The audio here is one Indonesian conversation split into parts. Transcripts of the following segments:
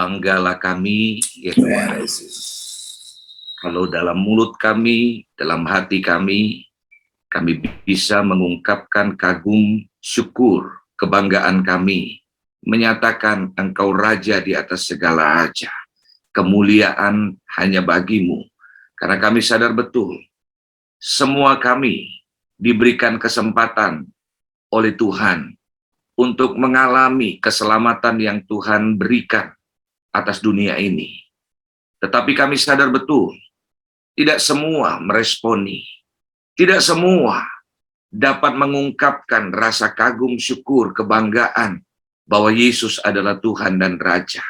Banggalah kami, ya Tuhan, kalau dalam mulut kami, dalam hati kami bisa mengungkapkan kagum, syukur, kebanggaan kami, menyatakan Engkau Raja di atas segala raja. Kemuliaan hanya bagimu, karena kami sadar betul, semua kami diberikan kesempatan oleh Tuhan untuk mengalami keselamatan yang Tuhan berikan atas dunia ini. Tetapi kami sadar betul, tidak semua meresponi, tidak semua dapat mengungkapkan rasa kagum, syukur, kebanggaan bahwa Yesus adalah Tuhan dan Raja.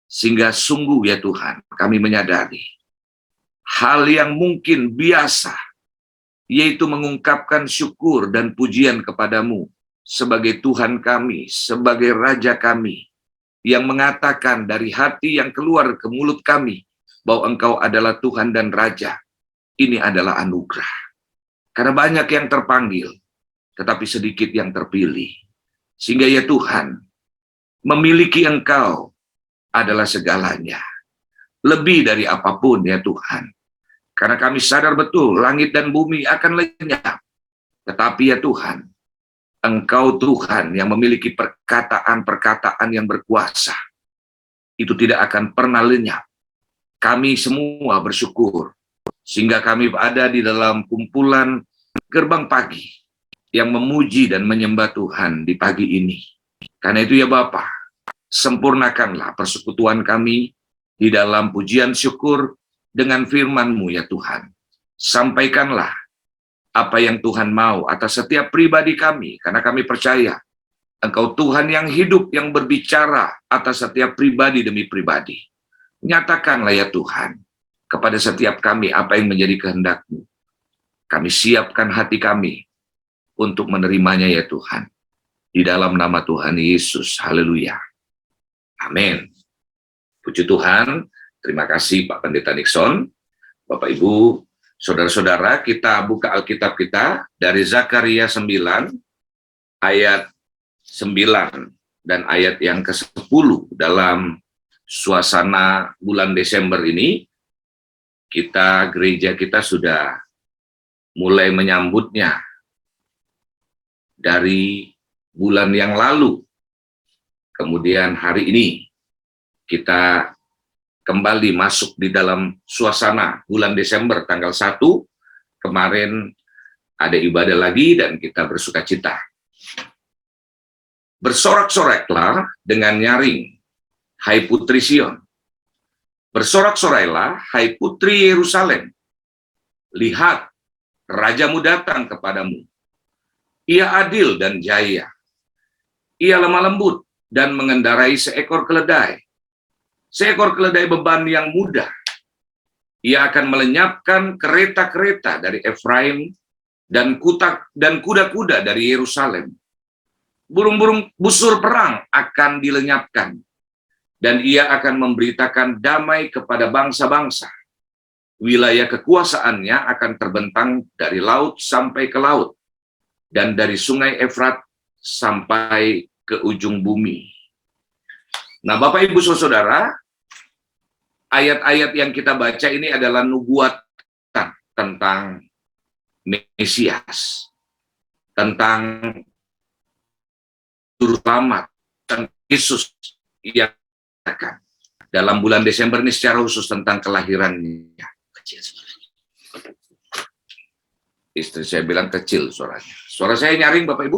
Sehingga sungguh ya Tuhan, kami menyadari hal yang mungkin biasa, yaitu mengungkapkan syukur dan pujian kepadamu sebagai Tuhan kami, sebagai Raja kami, yang mengatakan dari hati yang keluar ke mulut kami bahwa Engkau adalah Tuhan dan Raja. Ini adalah anugerah. Karena banyak yang terpanggil, tetapi sedikit yang terpilih. Sehingga ya Tuhan, memiliki Engkau adalah segalanya. Lebih dari apapun ya Tuhan. Karena kami sadar betul, langit dan bumi akan lenyap. Tetapi ya Tuhan, Engkau Tuhan yang memiliki perkataan-perkataan yang berkuasa. Itu tidak akan pernah lenyap. Kami semua bersyukur. Sehingga kami ada di dalam kumpulan gerbang pagi yang memuji dan menyembah Tuhan di pagi ini. Karena itu ya Bapa, sempurnakanlah persekutuan kami di dalam pujian syukur dengan firman-Mu ya Tuhan. Sampaikanlah apa yang Tuhan mau atas setiap pribadi kami, karena kami percaya Engkau Tuhan yang hidup, yang berbicara atas setiap pribadi demi pribadi. Nyatakanlah ya Tuhan, kepada setiap kami apa yang menjadi kehendak-Mu. Kami siapkan hati kami untuk menerimanya ya Tuhan. Di dalam nama Tuhan Yesus, haleluya. Amin. Puji Tuhan, terima kasih Pak Pendeta Nixon. Bapak Ibu, saudara-saudara, kita buka Alkitab kita dari Zakaria 9, ayat 9, dan ayat yang ke-10 dalam suasana bulan Desember ini. Gereja kita sudah mulai menyambutnya dari bulan yang lalu. Kemudian hari ini kita kembali masuk di dalam suasana bulan Desember tanggal 1. Kemarin ada ibadah lagi dan kita bersuka cita. Bersorak-soraklah dengan nyaring, hai putri Sion. Bersorak-sorailah, hai putri Yerusalem. Lihat, Rajamu datang kepadamu. Ia adil dan jaya. Ia lemah lembut dan mengendarai seekor keledai. Seekor keledai beban yang mudah. Ia akan melenyapkan kereta-kereta dari Efraim dan kuda-kuda dari Yerusalem. Burung-burung busur perang akan dilenyapkan. Dan ia akan memberitakan damai kepada bangsa-bangsa. Wilayah kekuasaannya akan terbentang dari laut sampai ke laut, dan dari sungai Efrat sampai ke ujung bumi. Nah, Bapak Ibu Saudara, ayat-ayat yang kita baca ini adalah nubuatan tentang Mesias, tentang Juru Selamat, tentang Yesus yang akan dalam bulan Desember ini secara khusus tentang kelahirannya. Kecil suaranya. Istri saya bilang kecil suaranya. Suara saya nyaring Bapak Ibu?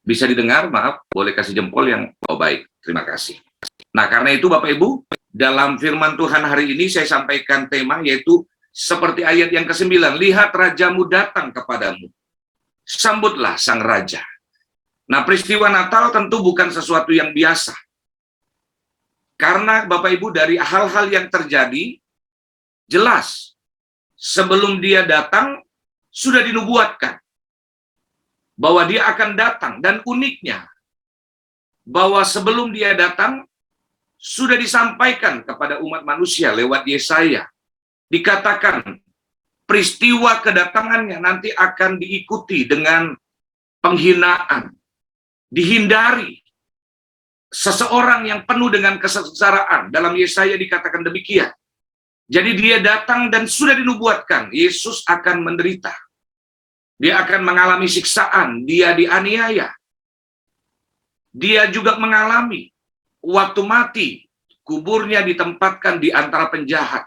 Bisa didengar? Maaf, boleh kasih jempol yang baik. Terima kasih. Nah, karena itu Bapak Ibu, dalam firman Tuhan hari ini saya sampaikan tema yaitu seperti ayat yang ke-9, lihat Rajamu datang kepadamu. Sambutlah Sang Raja. Nah, peristiwa Natal tentu bukan sesuatu yang biasa. Karena Bapak Ibu dari hal-hal yang terjadi, jelas sebelum dia datang sudah dinubuatkan bahwa dia akan datang. Dan uniknya, bahwa sebelum dia datang sudah disampaikan kepada umat manusia lewat Yesaya. Dikatakan peristiwa kedatangannya nanti akan diikuti dengan penghinaan, dihindari. seseorang yang penuh dengan kesengsaraan. Dalam Yesaya dikatakan demikian. Jadi dia datang dan sudah dinubuatkan, Yesus akan menderita. Dia akan mengalami siksaan, dia dianiaya. Dia juga mengalami waktu mati, kuburnya ditempatkan di antara penjahat.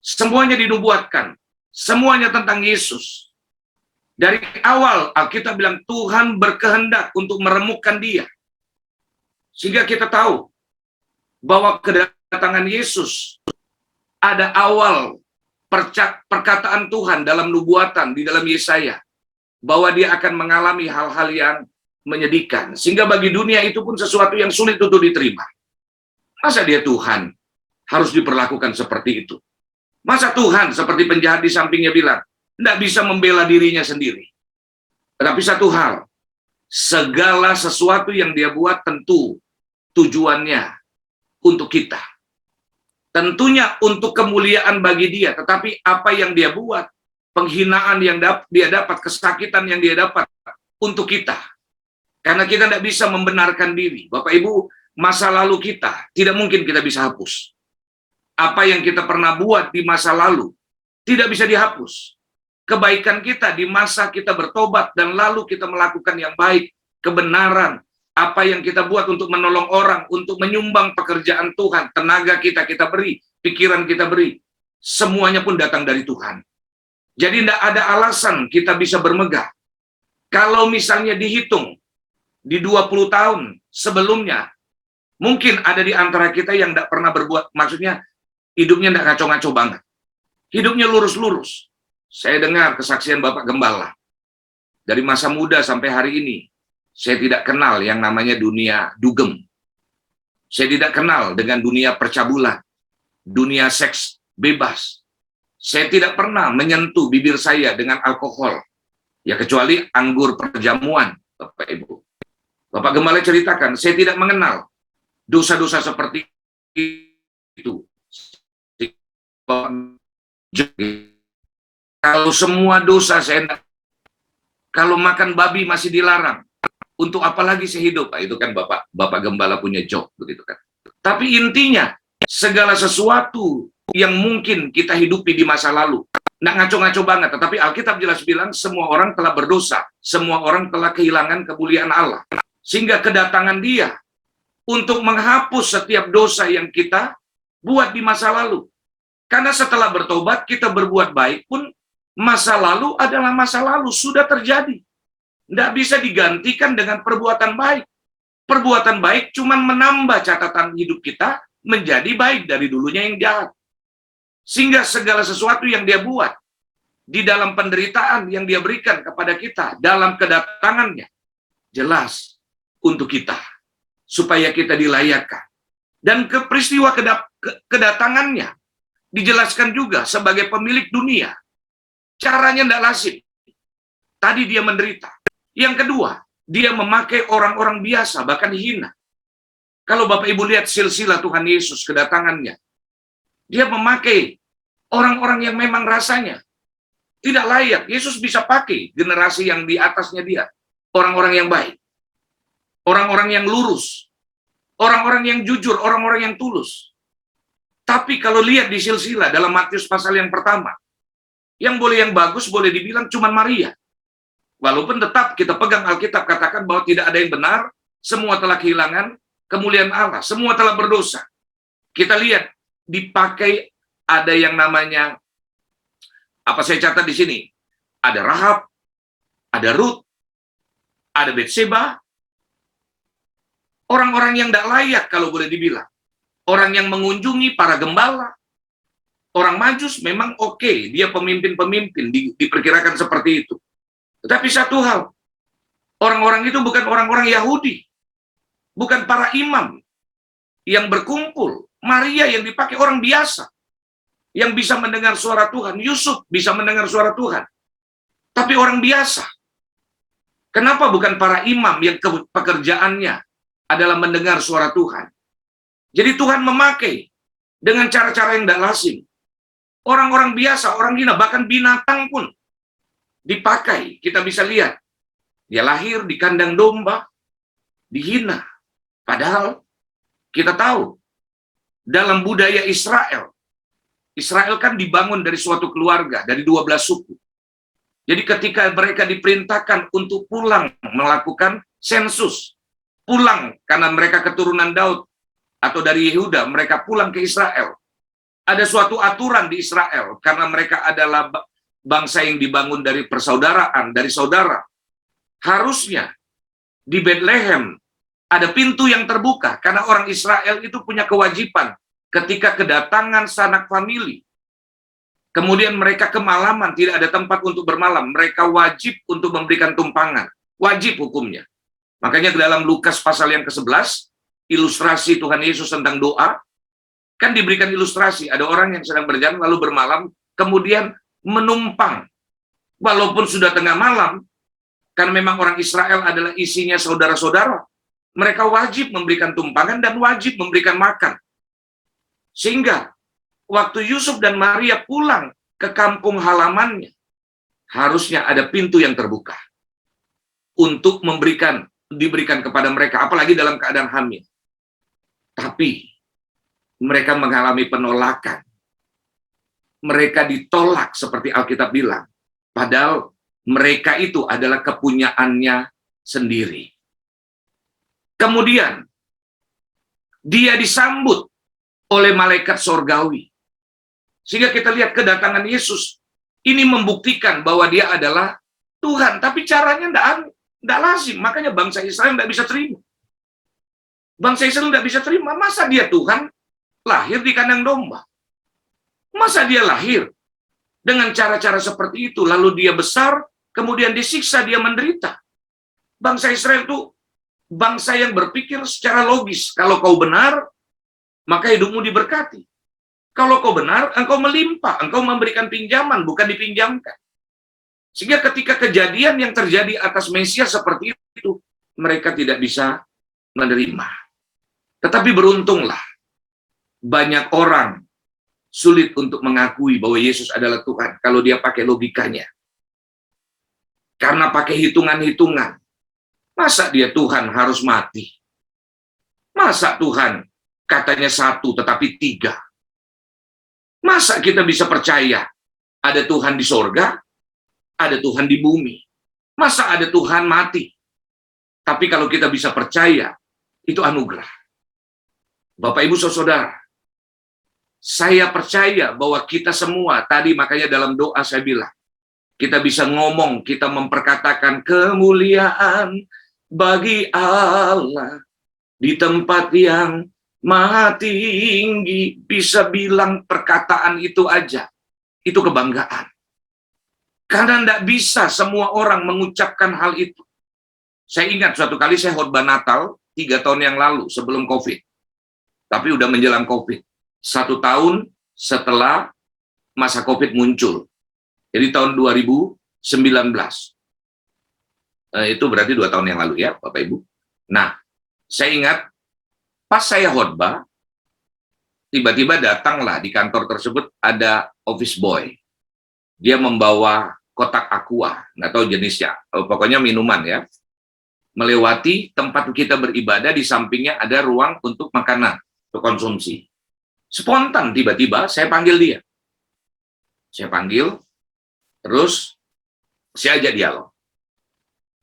Semuanya dinubuatkan, semuanya tentang Yesus. Dari awal Alkitab bilang Tuhan berkehendak untuk meremukkan dia. Sehingga kita tahu bahwa kedatangan Yesus ada awal perkataan Tuhan dalam nubuatan di dalam Yesaya. Bahwa dia akan mengalami hal-hal yang menyedihkan. Sehingga bagi dunia itu pun sesuatu yang sulit untuk diterima. Masa dia Tuhan harus diperlakukan seperti itu? Masa Tuhan seperti penjahat di sampingnya bilang, tidak bisa membela dirinya sendiri. Tetapi satu hal, segala sesuatu yang dia buat tentu tujuannya untuk kita. Tentunya untuk kemuliaan bagi dia, tetapi apa yang dia buat, penghinaan yang dia dapat, kesakitan yang dia dapat untuk kita. Karena kita tidak bisa membenarkan diri. Bapak Ibu, masa lalu kita tidak mungkin kita bisa hapus. Apa yang kita pernah buat di masa lalu tidak bisa dihapus. Kebaikan kita di masa kita bertobat dan lalu kita melakukan yang baik, kebenaran, apa yang kita buat untuk menolong orang, untuk menyumbang pekerjaan Tuhan, tenaga kita beri, pikiran kita beri, semuanya pun datang dari Tuhan. Jadi tidak ada alasan kita bisa bermegah. Kalau misalnya dihitung di 20 tahun sebelumnya, mungkin ada di antara kita yang tidak pernah berbuat, maksudnya hidupnya tidak ngaco-ngaco banget. Hidupnya lurus-lurus. Saya dengar kesaksian Bapak Gembala. Dari masa muda sampai hari ini, saya tidak kenal yang namanya dunia dugem. Saya tidak kenal dengan dunia percabulan, dunia seks bebas. Saya tidak pernah menyentuh bibir saya dengan alkohol. Ya kecuali anggur perjamuan, Bapak Ibu. Bapak Gembala ceritakan, saya tidak mengenal dosa-dosa seperti itu. Kalau semua dosa saya, kalau makan babi masih dilarang, untuk apa lagi saya hidup? Itu kan Bapak Gembala punya joke begitu kan. Tapi intinya segala sesuatu yang mungkin kita hidupi di masa lalu, nggak ngaco-ngaco banget, tetapi Alkitab jelas bilang semua orang telah berdosa, semua orang telah kehilangan kemuliaan Allah, sehingga kedatangan Dia untuk menghapus setiap dosa yang kita buat di masa lalu. Karena setelah bertobat, kita berbuat baik pun, masa lalu adalah masa lalu, sudah terjadi. Tidak bisa digantikan dengan perbuatan baik. Perbuatan baik cuma menambah catatan hidup kita menjadi baik dari dulunya yang jahat. Sehingga segala sesuatu yang dia buat, di dalam penderitaan yang dia berikan kepada kita, dalam kedatangannya, jelas untuk kita. Supaya kita dilayakkan. Dan ke peristiwa kedatangannya, dijelaskan juga sebagai pemilik dunia. Caranya tidak lazim. Tadi dia menderita. Yang kedua, dia memakai orang-orang biasa, bahkan hina. Kalau Bapak Ibu lihat silsilah Tuhan Yesus kedatangannya, dia memakai orang-orang yang memang rasanya tidak layak. Yesus bisa pakai generasi yang di atasnya dia. Orang-orang yang baik. Orang-orang yang lurus. Orang-orang yang jujur, orang-orang yang tulus. Tapi kalau lihat di silsilah dalam Matius pasal yang pertama, yang bagus boleh dibilang cuma Maria. Walaupun tetap kita pegang Alkitab katakan bahwa tidak ada yang benar, semua telah kehilangan kemuliaan Allah, semua telah berdosa. Kita lihat dipakai ada yang namanya, apa saya catat di sini, ada Rahab, ada Ruth, ada Betseba, orang-orang yang tidak layak kalau boleh dibilang. Orang yang mengunjungi para gembala, orang Majus memang oke, dia pemimpin-pemimpin, diperkirakan seperti itu. Tetapi satu hal, orang-orang itu bukan orang-orang Yahudi, bukan para imam yang berkumpul. Maria yang dipakai orang biasa, yang bisa mendengar suara Tuhan. Yusuf bisa mendengar suara Tuhan. Tapi orang biasa. Kenapa bukan para imam yang pekerjaannya adalah mendengar suara Tuhan? Jadi Tuhan memakai dengan cara-cara yang tidak lazim. Orang-orang biasa, orang hina, bahkan binatang pun dipakai. Kita bisa lihat. Dia lahir di kandang domba, dihina. Padahal Kita tahu, dalam budaya Israel, Israel kan dibangun dari suatu keluarga, dari 12 suku. Jadi ketika mereka diperintahkan untuk pulang melakukan sensus, pulang karena mereka keturunan Daud atau dari Yehuda, mereka pulang ke Israel. Ada suatu aturan di Israel karena mereka adalah bangsa yang dibangun dari persaudaraan, dari saudara. Harusnya di Bethlehem ada pintu yang terbuka karena orang Israel itu punya kewajiban ketika kedatangan sanak famili. Kemudian mereka kemalaman, tidak ada tempat untuk bermalam. Mereka wajib untuk memberikan tumpangan. Wajib hukumnya. Makanya ke dalam Lukas pasal yang ke-11, ilustrasi Tuhan Yesus tentang doa, kan diberikan ilustrasi. Ada orang yang sedang berjalan lalu bermalam, kemudian menumpang. Walaupun sudah tengah malam, karena memang orang Israel adalah isinya saudara-saudara, mereka wajib memberikan tumpangan dan wajib memberikan makan. Sehingga waktu Yusuf dan Maria pulang ke kampung halamannya, harusnya ada pintu yang terbuka untuk diberikan kepada mereka, apalagi dalam keadaan hamil. Tapi mereka mengalami penolakan. Mereka ditolak seperti Alkitab bilang. Padahal mereka itu adalah kepunyaannya sendiri. Kemudian dia disambut oleh malaikat sorgawi. Sehingga kita lihat kedatangan Yesus ini membuktikan bahwa dia adalah Tuhan. Tapi caranya tidak lazim. Makanya bangsa Israel tidak bisa terima. Bangsa Israel tidak bisa terima. Masa dia Tuhan lahir di kandang domba? Masa dia lahir dengan cara-cara seperti itu, lalu dia besar, kemudian disiksa, dia menderita? Bangsa Israel itu bangsa yang berpikir secara logis. Kalau kau benar, maka hidupmu diberkati. Kalau kau benar, engkau melimpah, engkau memberikan pinjaman, bukan dipinjamkan. Sehingga ketika kejadian yang terjadi atas Mesias seperti itu, mereka tidak bisa menerima. Tetapi beruntunglah, banyak orang sulit untuk mengakui bahwa Yesus adalah Tuhan kalau dia pakai logikanya. Karena pakai hitungan-hitungan. Masa dia Tuhan harus mati? Masa Tuhan katanya satu tetapi tiga? Masa kita bisa percaya ada Tuhan di sorga, ada Tuhan di bumi? Masa ada Tuhan mati? Tapi kalau kita bisa percaya, itu anugerah. Bapak, Ibu, Saudara, saya percaya bahwa kita semua, tadi makanya dalam doa saya bilang, kita bisa ngomong, kita memperkatakan kemuliaan bagi Allah di tempat yang Maha tinggi. Bisa bilang perkataan itu aja, itu kebanggaan. Karena tidak bisa semua orang mengucapkan hal itu. Saya ingat suatu kali saya khotbah Natal 3 tahun yang lalu sebelum COVID. Tapi udah menjelang COVID. 1 tahun setelah masa COVID muncul. Jadi tahun 2019. Itu berarti 2 tahun yang lalu ya, Bapak Ibu. Nah, saya ingat pas saya khotbah, tiba-tiba datanglah di kantor tersebut ada office boy. Dia membawa kotak aqua, nggak tahu jenisnya, pokoknya minuman ya. Melewati tempat kita beribadah, di sampingnya ada ruang untuk makanan, untuk konsumsi. Spontan tiba-tiba saya panggil dia. Saya panggil, terus saya ajak dialog.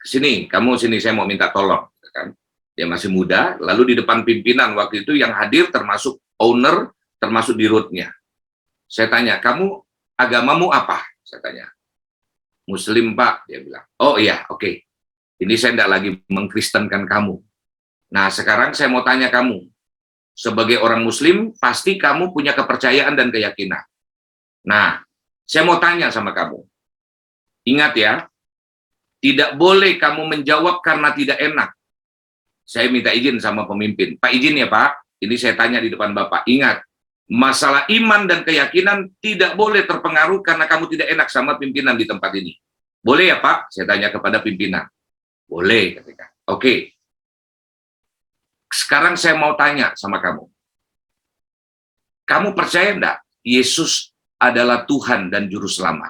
Sini, kamu sini, saya mau minta tolong. Kan? Dia masih muda, lalu di depan pimpinan waktu itu yang hadir termasuk owner, termasuk di rootnya. Saya tanya, kamu agamamu apa? Saya tanya. Muslim, Pak, dia bilang. Oh iya, oke. Ini saya tidak lagi mengkristenkan kamu. Nah, sekarang saya mau tanya kamu. Sebagai orang Muslim, pasti kamu punya kepercayaan dan keyakinan. Nah, saya mau tanya sama kamu. Ingat ya, tidak boleh kamu menjawab karena tidak enak. Saya minta izin sama pemimpin. Pak, izin ya Pak, ini saya tanya di depan Bapak. Ingat, masalah iman dan keyakinan tidak boleh terpengaruh karena kamu tidak enak sama pimpinan di tempat ini. Boleh ya Pak? Saya tanya kepada pimpinan. Boleh, ketika. Oke. Sekarang saya mau tanya sama kamu. Kamu percaya enggak Yesus adalah Tuhan dan Juru Selamat?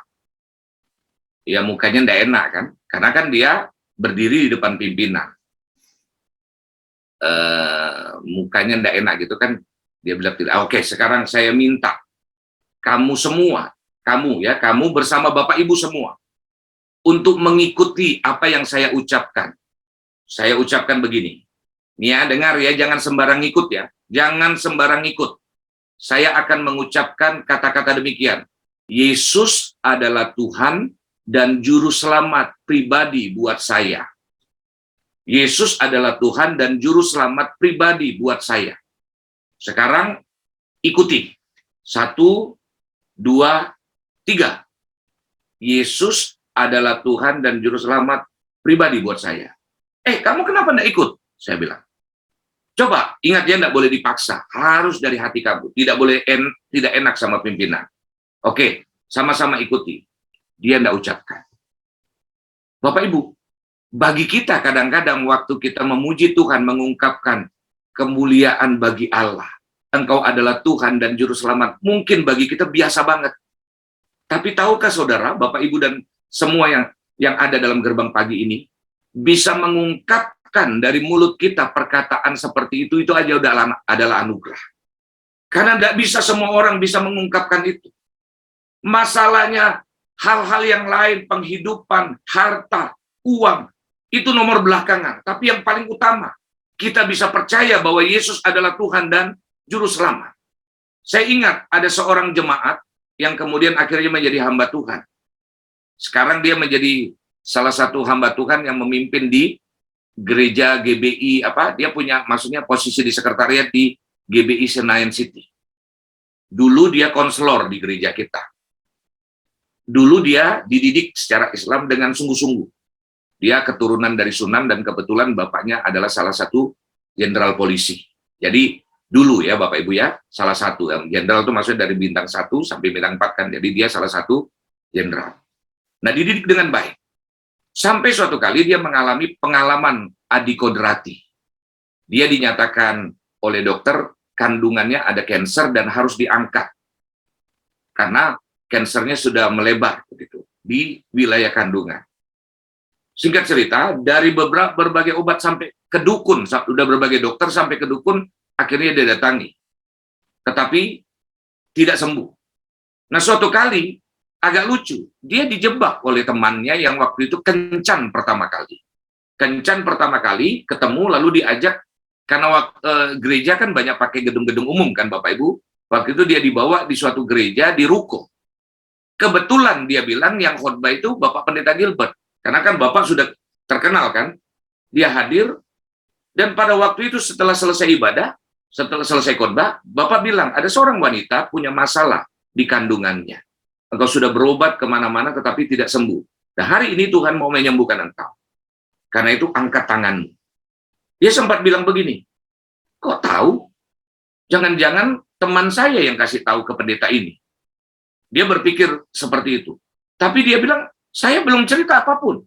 Ya mukanya enggak enak kan? Karena kan dia berdiri di depan pimpinan. mukanya ndak enak gitu kan, dia bilang tidak. Oke, sekarang saya minta kamu semua, kamu bersama Bapak Ibu semua untuk mengikuti apa yang saya ucapkan. Saya ucapkan begini. Nih ya, dengar ya, jangan sembarang ikut ya. Jangan sembarang ikut. Saya akan mengucapkan kata-kata demikian. Yesus adalah Tuhan dan juru selamat pribadi buat saya. Yesus adalah Tuhan dan juru selamat pribadi buat saya. Sekarang ikuti. 1, 2, 3. Yesus adalah Tuhan dan juru selamat pribadi buat saya. Kamu kenapa enggak ikut? Saya bilang. Coba, ingat ya, enggak boleh dipaksa. Harus dari hati kamu. Tidak boleh tidak enak sama pimpinan. Oke, sama-sama ikuti. Dia enggak ucapkan. Bapak Ibu, bagi kita kadang-kadang waktu kita memuji Tuhan, mengungkapkan kemuliaan bagi Allah. Engkau adalah Tuhan dan juru selamat. Mungkin bagi kita biasa banget. Tapi tahukah saudara, Bapak Ibu dan semua yang ada dalam gerbang pagi ini, bisa mengungkapkan dari mulut kita perkataan seperti itu aja adalah anugerah. Karena tidak bisa semua orang bisa mengungkapkan itu. Masalahnya hal-hal yang lain, penghidupan, harta, uang, itu nomor belakangan. Tapi yang paling utama, kita bisa percaya bahwa Yesus adalah Tuhan dan juru selamat. Saya ingat ada seorang jemaat yang kemudian akhirnya menjadi hamba Tuhan. Sekarang dia menjadi salah satu hamba Tuhan yang memimpin di gereja GBI, dia punya maksudnya posisi di sekretariat di GBI Senayan City. Dulu dia konselor di gereja kita. Dulu dia dididik secara Islam dengan sungguh-sungguh. Dia keturunan dari Sunan dan kebetulan bapaknya adalah salah satu jenderal polisi. Jadi dulu ya Bapak Ibu ya, salah satu. Jenderal itu maksudnya dari bintang 1 sampai bintang 4 kan. Jadi dia salah satu jenderal. Nah, dididik dengan baik. Sampai suatu kali dia mengalami pengalaman adikodrati. Dia dinyatakan oleh dokter kandungannya ada kanker dan harus diangkat. Karena kankernya sudah melebar begitu di wilayah kandungan. Singkat cerita, dari berbagai obat sampai ke dukun, sudah berbagai dokter sampai ke dukun, akhirnya dia datangi. Tetapi tidak sembuh. Nah, suatu kali agak lucu, dia dijebak oleh temannya yang waktu itu kencan pertama kali. Kencan pertama kali, ketemu lalu diajak, karena gereja kan banyak pakai gedung-gedung umum kan Bapak Ibu, waktu itu dia dibawa di suatu gereja di ruko. Kebetulan dia bilang yang khotbah itu Bapak Pendeta Gilbert, karena kan Bapak sudah terkenal kan, dia hadir, dan pada waktu itu setelah selesai ibadah, setelah selesai khotbah, Bapak bilang, ada seorang wanita punya masalah di kandungannya. Engkau sudah berobat kemana-mana tetapi tidak sembuh. Nah, hari ini Tuhan mau menyembuhkan engkau. Karena itu angkat tanganmu. Dia sempat bilang begini, kok tahu? Jangan-jangan teman saya yang kasih tahu ke pendeta ini. Dia berpikir seperti itu. Tapi dia bilang, saya belum cerita apapun.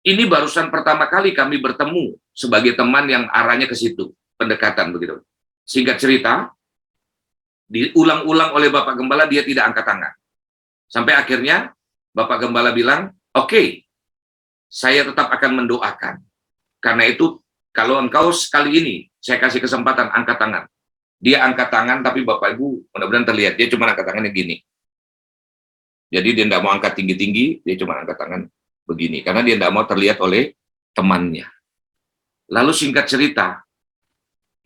Ini barusan pertama kali kami bertemu sebagai teman yang arahnya ke situ. Pendekatan begitu. Singkat cerita, diulang-ulang oleh Bapak Gembala, dia tidak angkat tangan. Sampai akhirnya Bapak Gembala bilang, oke, saya tetap akan mendoakan. Karena itu, kalau engkau sekali ini, saya kasih kesempatan angkat tangan. Dia angkat tangan, tapi Bapak Ibu mudah-mudahan terlihat, dia cuma angkat tangannya gini. Jadi dia tidak mau angkat tinggi-tinggi, dia cuma angkat tangan begini. Karena dia tidak mau terlihat oleh temannya. Lalu singkat cerita,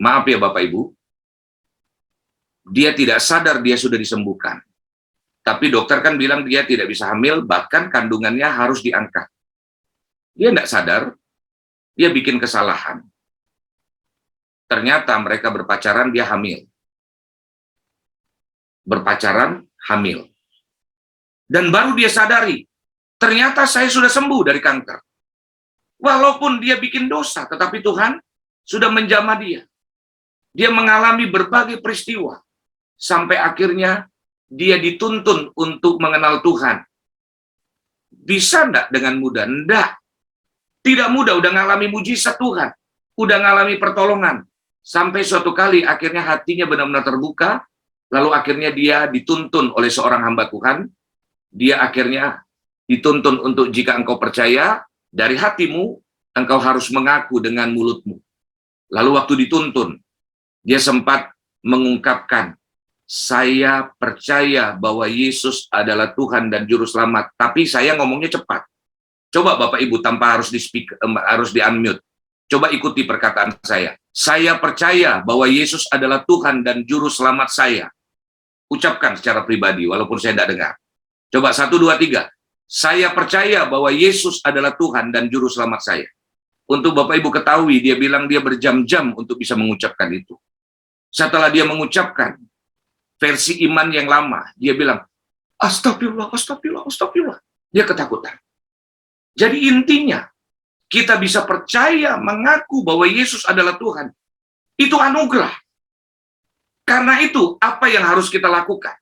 maaf ya Bapak Ibu, dia tidak sadar dia sudah disembuhkan. Tapi dokter kan bilang dia tidak bisa hamil, bahkan kandungannya harus diangkat. Dia tidak sadar, dia bikin kesalahan. Ternyata mereka berpacaran, dia hamil. Berpacaran, hamil. Dan baru dia sadari, ternyata saya sudah sembuh dari kanker. Walaupun dia bikin dosa, tetapi Tuhan sudah menjamah dia. Dia mengalami berbagai peristiwa. Sampai akhirnya dia dituntun untuk mengenal Tuhan. Bisa enggak dengan mudah? Enggak. Tidak mudah, udah ngalami mujizat Tuhan. Udah ngalami pertolongan. Sampai suatu kali akhirnya hatinya benar-benar terbuka. Lalu akhirnya dia dituntun oleh seorang hamba Tuhan. Dia akhirnya dituntun untuk jika engkau percaya, dari hatimu, engkau harus mengaku dengan mulutmu. Lalu waktu dituntun, dia sempat mengungkapkan, saya percaya bahwa Yesus adalah Tuhan dan Juru Selamat, tapi saya ngomongnya cepat. Coba Bapak Ibu tanpa harus harus di-unmute. Coba ikuti perkataan saya. Saya percaya bahwa Yesus adalah Tuhan dan Juru Selamat saya. Ucapkan secara pribadi, walaupun saya tidak dengar. Coba 1, 2, 3. Saya percaya bahwa Yesus adalah Tuhan dan Juru Selamat saya. Untuk Bapak Ibu ketahui, dia bilang dia berjam-jam untuk bisa mengucapkan itu. Setelah dia mengucapkan versi iman yang lama, dia bilang, astagfirullah, astagfirullah, astagfirullah. Dia ketakutan. Jadi intinya, kita bisa percaya, mengaku bahwa Yesus adalah Tuhan. Itu anugerah. Karena itu, apa yang harus kita lakukan?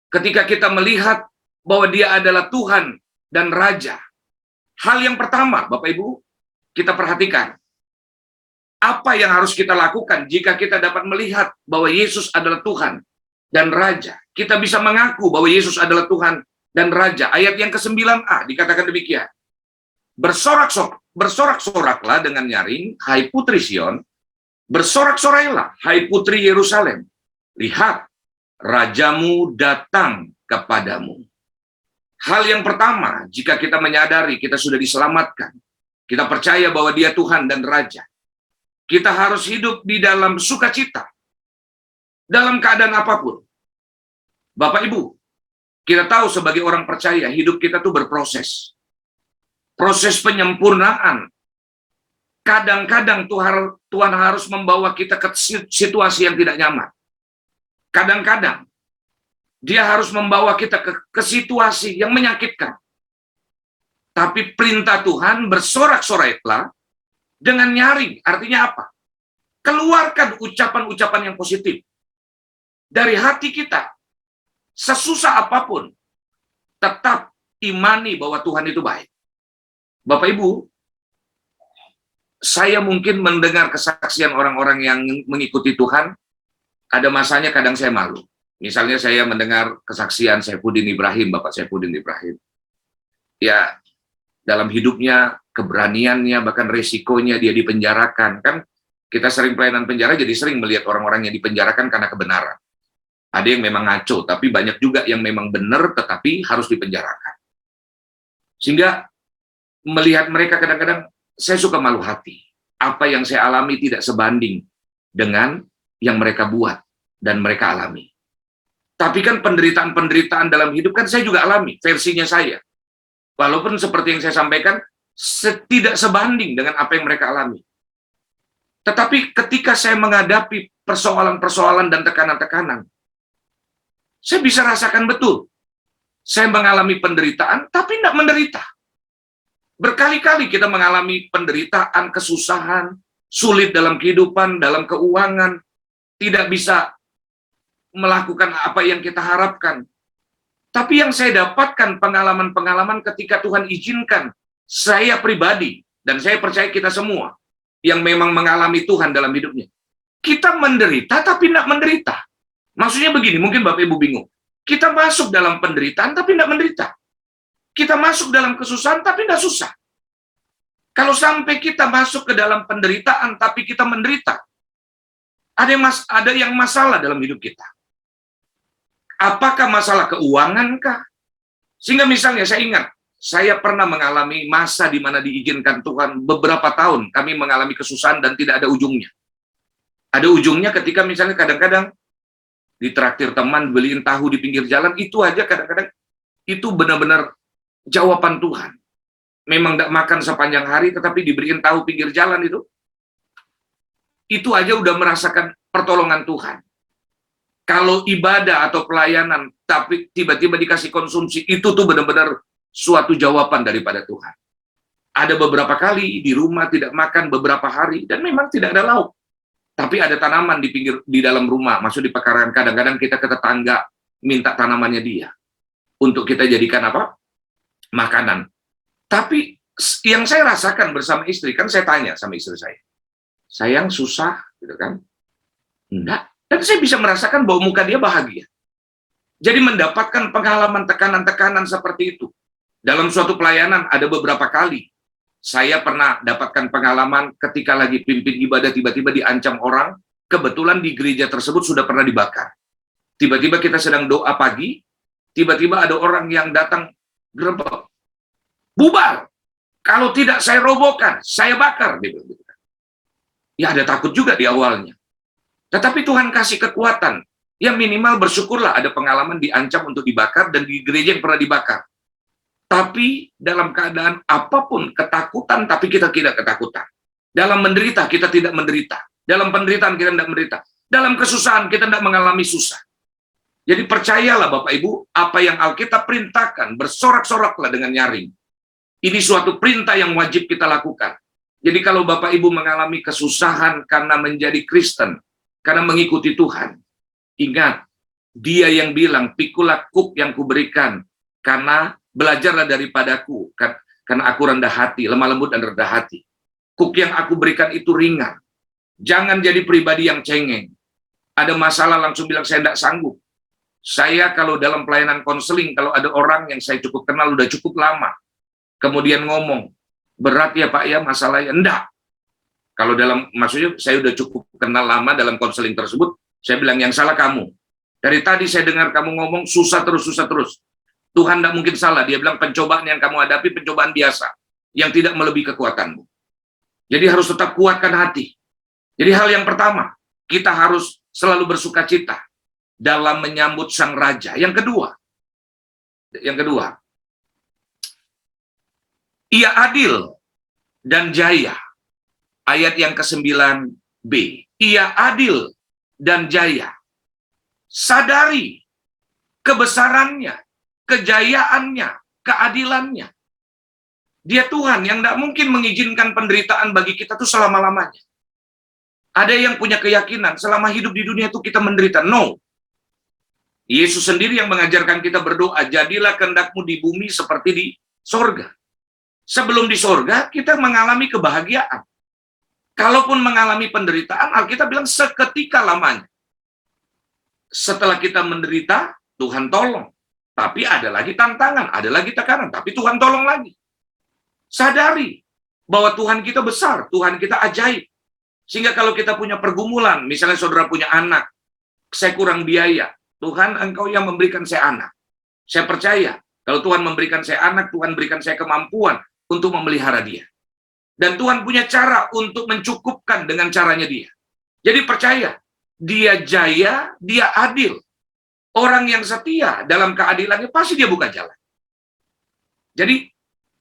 Ketika kita melihat bahwa dia adalah Tuhan dan Raja. Hal yang pertama, Bapak Ibu, kita perhatikan. Apa yang harus kita lakukan jika kita dapat melihat bahwa Yesus adalah Tuhan dan Raja? Kita bisa mengaku bahwa Yesus adalah Tuhan dan Raja. Ayat yang ke-9a dikatakan demikian. Bersorak-soraklah dengan nyaring, hai putri Sion. Bersorak-sorailah, hai putri Yerusalem. Lihat, Rajamu datang kepadamu. Hal yang pertama, jika kita menyadari kita sudah diselamatkan, kita percaya bahwa dia Tuhan dan Raja, kita harus hidup di dalam sukacita, dalam keadaan apapun. Bapak Ibu, kita tahu sebagai orang percaya, hidup kita tuh berproses. Proses penyempurnaan. Kadang-kadang Tuhan harus membawa kita ke situasi yang tidak nyaman. Kadang-kadang dia harus membawa kita ke situasi yang menyakitkan. Tapi perintah Tuhan bersorak-soraklah dengan nyaring. Artinya apa? Keluarkan ucapan-ucapan yang positif dari hati kita. Sesusah apapun, tetap imani bahwa Tuhan itu baik. Bapak Ibu, saya mungkin mendengar kesaksian orang-orang yang mengikuti Tuhan, ada masanya kadang saya malu. Misalnya saya mendengar kesaksian Saifuddin Ibrahim, Bapak Saifuddin Ibrahim. Ya, dalam hidupnya, keberaniannya, bahkan resikonya dia dipenjarakan. Kan kita sering pelayanan penjara, jadi sering melihat orang-orang yang dipenjarakan karena kebenaran. Ada yang memang ngaco, tapi banyak juga yang memang benar, tetapi harus dipenjarakan. Sehingga melihat mereka kadang-kadang, saya suka malu hati. Apa yang saya alami tidak sebanding dengan yang mereka buat dan mereka alami. Tapi kan penderitaan-penderitaan dalam hidup kan saya juga alami, versinya saya. Walaupun seperti yang saya sampaikan, tidak sebanding dengan apa yang mereka alami. Tetapi ketika saya menghadapi persoalan-persoalan dan tekanan-tekanan, saya bisa rasakan betul. Saya mengalami penderitaan, tapi tidak menderita. Berkali-kali kita mengalami penderitaan, kesusahan, sulit dalam kehidupan, dalam keuangan, tidak bisa melakukan apa yang kita harapkan. Tapi yang saya dapatkan pengalaman-pengalaman ketika Tuhan izinkan, saya pribadi, dan saya percaya kita semua, yang memang mengalami Tuhan dalam hidupnya. Kita menderita, tapi tidak menderita. Maksudnya begini, mungkin Bapak Ibu bingung. Kita masuk dalam penderitaan, tapi tidak menderita. Kita masuk dalam kesusahan, tapi tidak susah. Kalau sampai kita masuk ke dalam penderitaan, tapi kita menderita, ada yang masalah dalam hidup kita. Apakah masalah keuangan kah? Sehingga misalnya saya ingat, saya pernah mengalami masa di mana diizinkan Tuhan beberapa tahun, kami mengalami kesusahan dan tidak ada ujungnya. Ada ujungnya ketika misalnya kadang-kadang ditraktir teman, beliin tahu di pinggir jalan, itu aja kadang-kadang itu benar-benar jawaban Tuhan. Memang tidak makan sepanjang hari, tetapi diberiin tahu pinggir jalan itu aja udah merasakan pertolongan Tuhan. Kalau ibadah atau pelayanan, tapi tiba-tiba dikasih konsumsi, itu tuh benar-benar suatu jawaban daripada Tuhan. Ada beberapa kali di rumah tidak makan beberapa hari, dan memang tidak ada lauk. Tapi ada tanaman di dalam rumah, masuk di pekarangan. Kadang-kadang kita ke tetangga minta tanamannya dia untuk kita jadikan apa? Makanan. Tapi yang saya rasakan bersama istri, kan saya tanya sama istri saya, sayang susah, gitu kan? Enggak. Dan saya bisa merasakan bahwa muka dia bahagia. Jadi mendapatkan pengalaman tekanan-tekanan seperti itu. Dalam suatu pelayanan ada beberapa kali Saya pernah dapatkan pengalaman ketika lagi pimpin ibadah tiba-tiba diancam orang, kebetulan di gereja tersebut sudah pernah dibakar. Tiba-tiba kita sedang doa pagi, tiba-tiba ada orang yang datang gerebek. Bubar. Kalau tidak saya robohkan, saya bakar. Ya ada takut juga di awalnya. Tetapi Tuhan kasih kekuatan. Ya minimal bersyukurlah ada pengalaman diancam untuk dibakar dan di gereja yang pernah dibakar. Tapi dalam keadaan apapun ketakutan, tapi kita tidak ketakutan. Dalam menderita, kita tidak menderita. Dalam penderitaan, kita tidak menderita. Dalam kesusahan, kita tidak mengalami susah. Jadi percayalah Bapak Ibu, apa yang Alkitab perintahkan, bersorak-soraklah dengan nyaring. Ini suatu perintah yang wajib kita lakukan. Jadi kalau Bapak Ibu mengalami kesusahan karena menjadi Kristen, karena mengikuti Tuhan, ingat, Dia yang bilang, pikulah kuk yang kuberikan, karena belajarlah daripadaku, karena aku rendah hati, lemah lembut dan rendah hati. Kuk yang aku berikan itu ringan. Jangan jadi pribadi yang cengeng. Ada masalah langsung bilang, saya tidak sanggup. Saya kalau dalam pelayanan konseling, kalau ada orang yang saya cukup kenal, udah cukup lama, kemudian ngomong, berat ya Pak ya masalahnya, enggak. Kalau maksudnya saya udah cukup kenal lama dalam konseling tersebut, saya bilang yang salah kamu. Dari tadi saya dengar kamu ngomong susah terus. Tuhan tidak mungkin salah, dia bilang pencobaan yang kamu hadapi, pencobaan biasa, yang tidak melebihi kekuatanmu. Jadi harus tetap kuatkan hati. Jadi hal yang pertama, kita harus selalu bersuka cita dalam menyambut Sang Raja. Yang kedua, Ia adil dan jaya. Ayat yang ke-9b. Ia adil dan jaya. Sadari kebesarannya, kejayaannya, keadilannya. Dia Tuhan yang tidak mungkin mengizinkan penderitaan bagi kita itu selama-lamanya. Ada yang punya keyakinan selama hidup di dunia itu kita menderita. No. Yesus sendiri yang mengajarkan kita berdoa, jadilah kehendakmu di bumi seperti di sorga. Sebelum di sorga, kita mengalami kebahagiaan. Kalaupun mengalami penderitaan, Alkitab bilang seketika lamanya. Setelah kita menderita, Tuhan tolong. Tapi ada lagi tantangan, ada lagi tekanan, tapi Tuhan tolong lagi. Sadari bahwa Tuhan kita besar, Tuhan kita ajaib. Sehingga kalau kita punya pergumulan, misalnya saudara punya anak, saya kurang biaya, Tuhan engkau yang memberikan saya anak. Saya percaya, kalau Tuhan memberikan saya anak, Tuhan berikan saya kemampuan untuk memelihara dia. Dan Tuhan punya cara untuk mencukupkan dengan caranya dia. Jadi percaya, dia jaya, dia adil. Orang yang setia dalam keadilannya pasti dia buka jalan. Jadi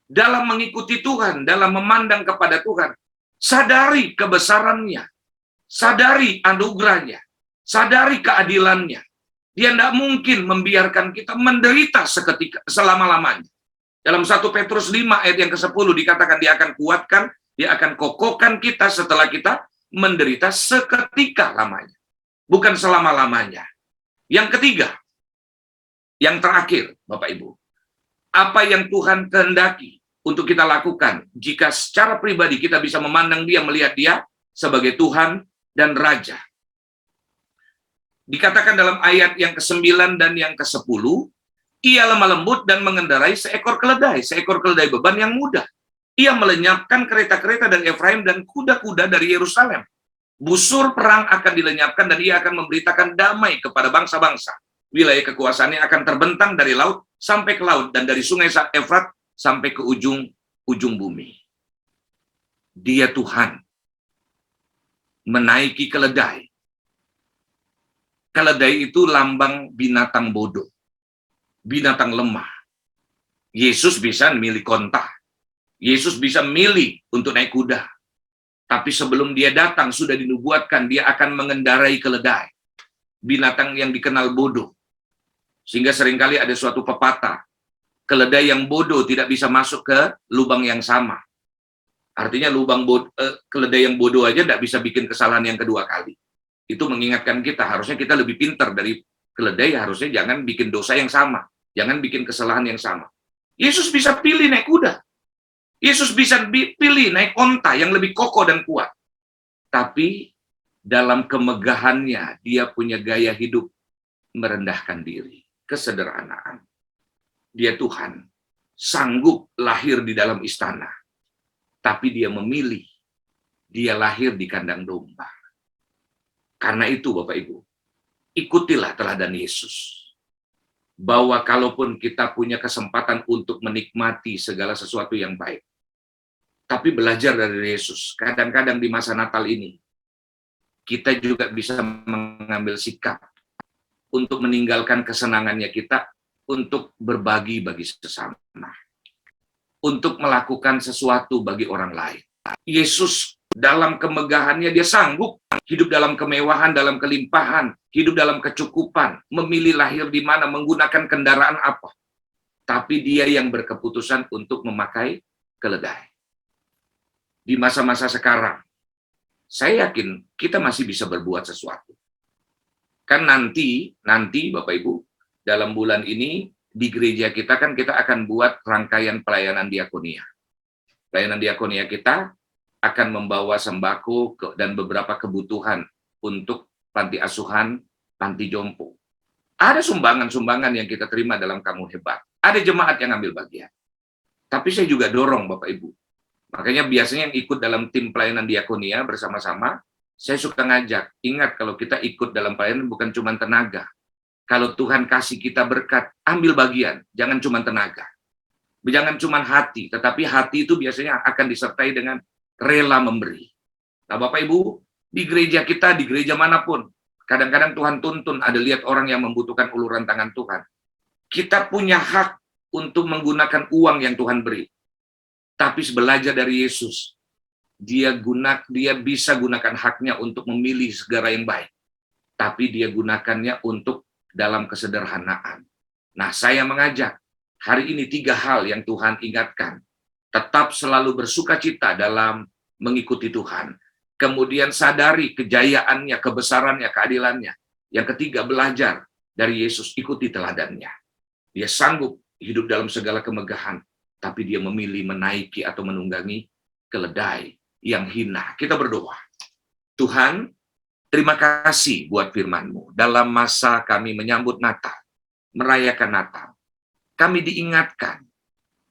dalam mengikuti Tuhan, dalam memandang kepada Tuhan, sadari kebesarannya, sadari anugerahnya, sadari keadilannya. Dia tidak mungkin membiarkan kita menderita seketika, selama-lamanya. Dalam 1 Petrus 5 ayat yang ke-10 dikatakan dia akan kuatkan, dia akan kokohkan kita setelah kita menderita seketika lamanya. Bukan selama-lamanya. Yang ketiga, yang terakhir, Bapak Ibu, apa yang Tuhan kehendaki untuk kita lakukan jika secara pribadi kita bisa memandang dia, melihat dia sebagai Tuhan dan Raja. Dikatakan dalam ayat yang ke-9 dan yang ke-10, ia lemah lembut dan mengendarai seekor keledai beban yang mudah. Ia melenyapkan kereta-kereta dari Efraim dan kuda-kuda dari Yerusalem. Busur perang akan dilenyapkan dan ia akan memberitakan damai kepada bangsa-bangsa. Wilayah kekuasaannya akan terbentang dari laut sampai ke laut dan dari sungai Efrat sampai ke ujung bumi. Dia Tuhan menaiki keledai. Keledai itu lambang binatang bodoh, binatang lemah. Yesus bisa milih konta. Yesus bisa milih untuk naik kuda. Tapi sebelum dia datang, sudah dinubuatkan dia akan mengendarai keledai. Binatang yang dikenal bodoh. Sehingga seringkali ada suatu pepatah. Keledai yang bodoh tidak bisa masuk ke lubang yang sama. Artinya keledai yang bodoh aja tidak bisa bikin kesalahan yang kedua kali. Itu mengingatkan kita, harusnya kita lebih pintar dari keledai, harusnya jangan bikin dosa yang sama. Jangan bikin kesalahan yang sama. Yesus bisa pilih naik kuda. Yesus bisa pilih naik onta yang lebih kokoh dan kuat. Tapi dalam kemegahannya, dia punya gaya hidup merendahkan diri. Kesederhanaan. Dia Tuhan, sanggup lahir di dalam istana. tapi dia memilih, dia lahir di kandang domba. Karena itu Bapak Ibu, ikutilah teladan Yesus. Bahwa kalaupun kita punya kesempatan untuk menikmati segala sesuatu yang baik, tapi belajar dari Yesus. Kadang-kadang di masa Natal ini, kita juga bisa mengambil sikap untuk meninggalkan kesenangannya kita, untuk berbagi bagi sesama, untuk melakukan sesuatu bagi orang lain. Yesus dalam kemegahannya, dia sanggup hidup dalam kemewahan, dalam kelimpahan, hidup dalam kecukupan, memilih lahir di mana, menggunakan kendaraan apa. Tapi dia yang berkeputusan untuk memakai keledai. Di masa-masa sekarang, saya yakin kita masih bisa berbuat sesuatu. Kan nanti Bapak Ibu, dalam bulan ini, di gereja kita kan kita akan buat rangkaian pelayanan diakonia. Pelayanan diakonia kita akan membawa sembako dan beberapa kebutuhan untuk panti asuhan, panti jompo. Ada sumbangan-sumbangan yang kita terima dalam Kamu Hebat. Ada jemaat yang ambil bagian. Tapi saya juga dorong Bapak Ibu. Makanya biasanya yang ikut dalam tim pelayanan diakonia bersama-sama, saya suka ngajak, ingat kalau kita ikut dalam pelayanan bukan cuma tenaga. Kalau Tuhan kasih kita berkat, ambil bagian, jangan cuma tenaga. Jangan cuma hati, tetapi hati itu biasanya akan disertai dengan rela memberi. Nah Bapak Ibu, di gereja kita, di gereja manapun, kadang-kadang Tuhan tuntun, ada lihat orang yang membutuhkan uluran tangan Tuhan. Kita punya hak untuk menggunakan uang yang Tuhan beri. Tapi belajar dari Yesus, dia bisa gunakan haknya untuk memilih segala yang baik. Tapi dia gunakannya untuk dalam kesederhanaan. Nah saya mengajak, hari ini 3 hal yang Tuhan ingatkan. Tetap selalu bersukacita dalam mengikuti Tuhan. Kemudian sadari kejayaannya, kebesarannya, keadilannya. Yang ketiga, belajar dari Yesus, ikuti teladannya. Dia sanggup hidup dalam segala kemegahan, tapi dia memilih menaiki atau menunggangi keledai yang hina. Kita berdoa. Tuhan, terima kasih buat firman-Mu. Dalam masa kami menyambut Natal, merayakan Natal, kami diingatkan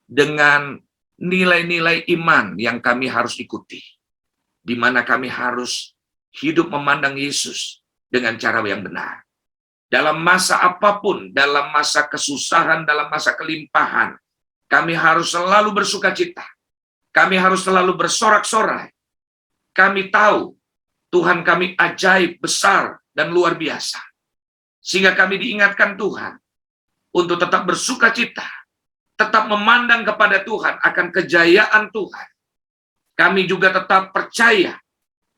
dengan nilai-nilai iman yang kami harus ikuti, di mana kami harus hidup memandang Yesus dengan cara yang benar. Dalam masa apapun, dalam masa kesusahan, dalam masa kelimpahan, kami harus selalu bersukacita. Kami harus selalu bersorak-sorai. Kami tahu Tuhan kami ajaib, besar, dan luar biasa. Sehingga kami diingatkan Tuhan untuk tetap bersukacita, tetap memandang kepada Tuhan akan kejayaan Tuhan. Kami juga tetap percaya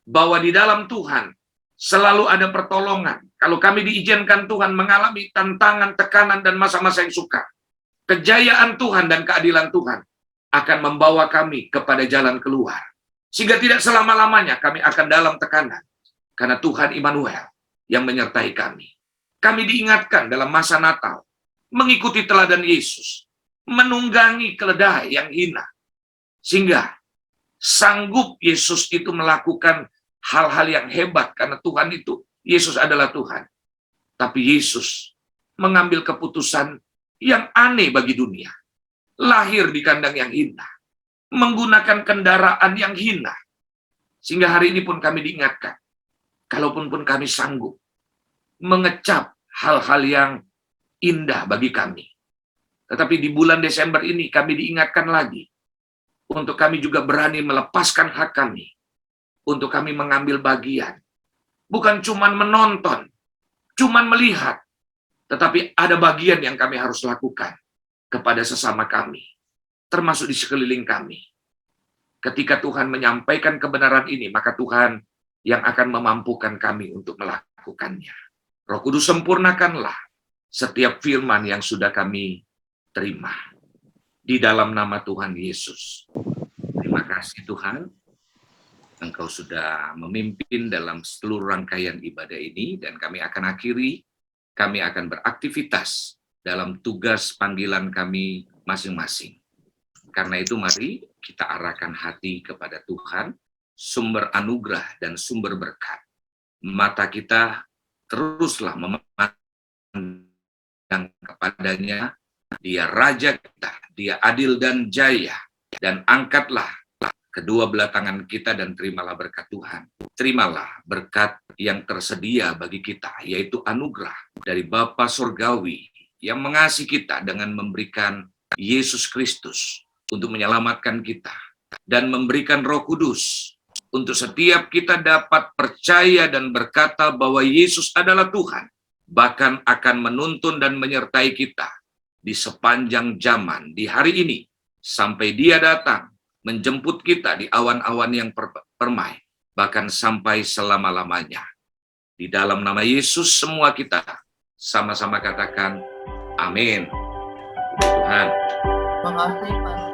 bahwa di dalam Tuhan selalu ada pertolongan. Kalau kami diizinkan Tuhan mengalami tantangan, tekanan, dan masa-masa yang sukar, kejayaan Tuhan dan keadilan Tuhan akan membawa kami kepada jalan keluar. Sehingga tidak selama-lamanya kami akan dalam tekanan. Karena Tuhan Immanuel yang menyertai kami. Kami diingatkan dalam masa Natal, mengikuti teladan Yesus, menunggangi keledai yang hina. Sehingga sanggup Yesus itu melakukan hal-hal yang hebat, karena Tuhan itu, Yesus adalah Tuhan. Tapi Yesus mengambil keputusan yang aneh bagi dunia. Lahir di kandang yang hina, menggunakan kendaraan yang hina. Sehingga hari ini pun kami diingatkan, kalaupun kami sanggup mengecap hal-hal yang indah bagi kami. Tetapi di bulan Desember ini kami diingatkan lagi untuk kami juga berani melepaskan hak kami, untuk kami mengambil bagian. Bukan cuman menonton, cuman melihat, tetapi ada bagian yang kami harus lakukan kepada sesama kami, termasuk di sekeliling kami. Ketika Tuhan menyampaikan kebenaran ini, maka Tuhan yang akan memampukan kami untuk melakukannya. Roh Kudus, sempurnakanlah setiap firman yang sudah kami terima. Di dalam nama Tuhan Yesus. Terima kasih Tuhan, Engkau sudah memimpin dalam seluruh rangkaian ibadah ini, dan kami akan akhiri, kami akan beraktivitas dalam tugas panggilan kami masing-masing. Karena itu mari kita arahkan hati kepada Tuhan, sumber anugerah dan sumber berkat. Mata kita teruslah memandang kepadanya. Dia Raja kita, Dia adil dan jaya, dan angkatlah kedua belah tangan kita dan terimalah berkat Tuhan. Terimalah berkat yang tersedia bagi kita, yaitu anugerah dari Bapa Surgawi yang mengasihi kita dengan memberikan Yesus Kristus untuk menyelamatkan kita dan memberikan Roh Kudus untuk setiap kita dapat percaya dan berkata bahwa Yesus adalah Tuhan, bahkan akan menuntun dan menyertai kita di sepanjang zaman, di hari ini, sampai Dia datang menjemput kita di awan-awan yang permai, bahkan sampai selama-lamanya. Di dalam nama Yesus semua kita sama-sama katakan amin. Tuhan. Makasih Pak.